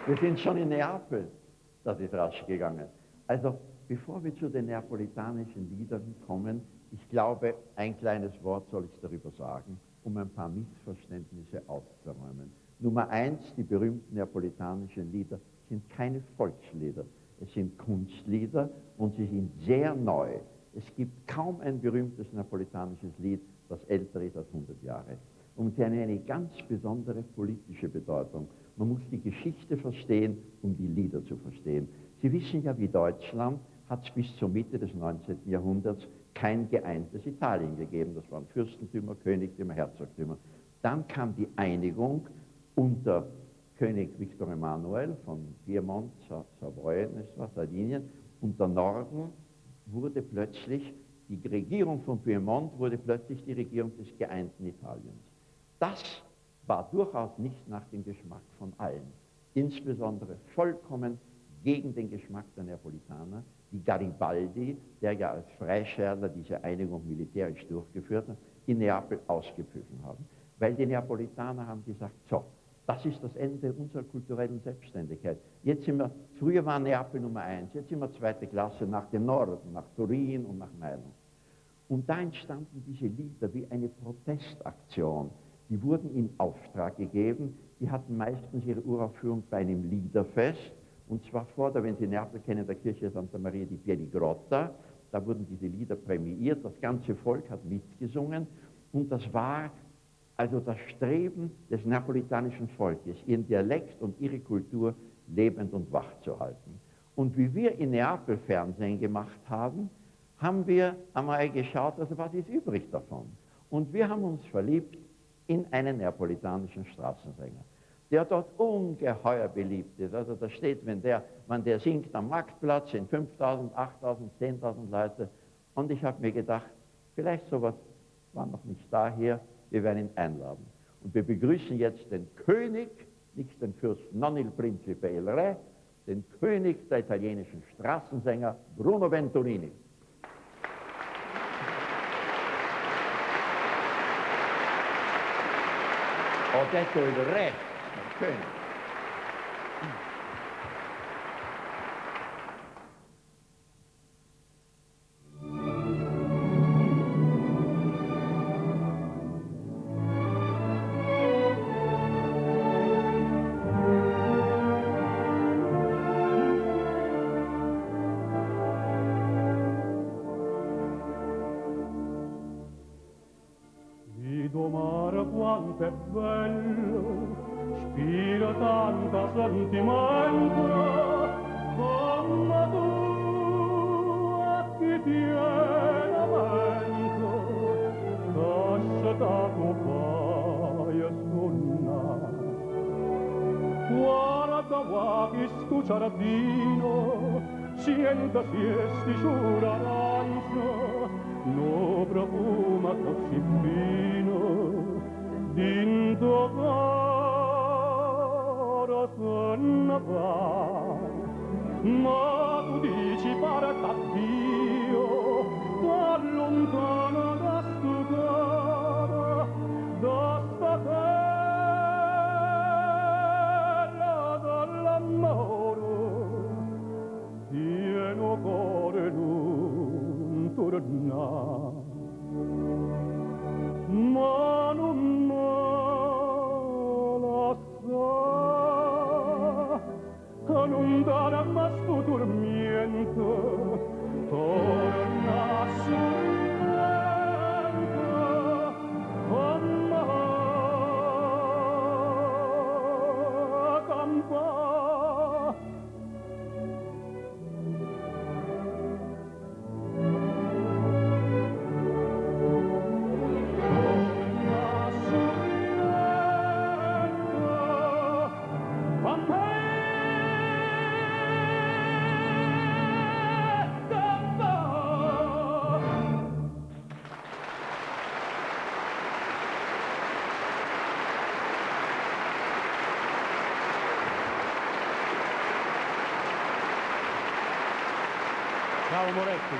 Wir sind schon in Neapel, das ist rasch gegangen. Also, bevor wir zu den neapolitanischen Liedern kommen, ich glaube, ein kleines Wort soll ich darüber sagen, um ein paar Missverständnisse auszuräumen. Nummer eins, die berühmten neapolitanischen Lieder sind keine Volkslieder. Es sind Kunstlieder und sie sind sehr neu. Es gibt kaum ein berühmtes neapolitanisches Lied, das älter ist als 100 Jahre. Und sie haben eine ganz besondere politische Bedeutung. Man muss die Geschichte verstehen, um die Lieder zu verstehen. Sie wissen ja, wie Deutschland hat es bis zur Mitte des 19. Jahrhunderts kein geeintes Italien gegeben. Das waren Fürstentümer, Königtümer, Herzogtümer. Dann kam die Einigung unter König Victor Emanuel von Piemont, Savoyen, Sardinien. Und der Norden wurde plötzlich, die Regierung von Piemont wurde plötzlich die Regierung des geeinten Italiens. Das war durchaus nicht nach dem Geschmack von allen, insbesondere vollkommen gegen den Geschmack der Neapolitaner, die Garibaldi, der ja als Freischärler diese Einigung militärisch durchgeführt hat, in Neapel ausgepfiffen haben. Weil die Neapolitaner haben gesagt, so, das ist das Ende unserer kulturellen Selbstständigkeit. Jetzt sind wir, früher war Neapel Nummer 1, jetzt sind wir zweite Klasse nach dem Norden, nach Turin und nach Mailand. Und da entstanden diese Lieder wie eine Protestaktion. Die wurden in Auftrag gegeben, die hatten meistens ihre Uraufführung bei einem Liederfest, und zwar vor der, wenn Sie Neapel kennen, der Kirche Santa Maria di Piedigrotta, da wurden diese Lieder prämiert, das ganze Volk hat mitgesungen, und das war also das Streben des neapolitanischen Volkes, ihren Dialekt und ihre Kultur lebend und wach zu halten. Und wie wir in Neapel Fernsehen gemacht haben, haben wir einmal geschaut, also was ist übrig davon. Und wir haben uns verliebt in einen neapolitanischen Straßensänger, der dort ungeheuer beliebt ist. Also da steht, wenn der singt am Marktplatz, sind 5.000, 8.000, 10.000 Leute. Und ich habe mir gedacht, vielleicht sowas war noch nicht da hier, wir werden ihn einladen. Und wir begrüßen jetzt den König, nicht den Fürsten, non il principe il re, den König der italienischen Straßensänger Bruno Venturini. Ho detto il re, il König. Quanto è bello, spira tanta sentimento, come tu a chi tiene vento, lasciata tu fai sonnare. Guarda qua che sto giardino, sienta siesti giuraranza, no profuma così fino, dinto caro se ne va. Ma tu dici parta Dio, t'allontana da sto caro, da sta terra dall'amore, pieno cuore non torna. Ma non non darà más tu tormento, torna sorridente, mamma campa. Ciao Moretti.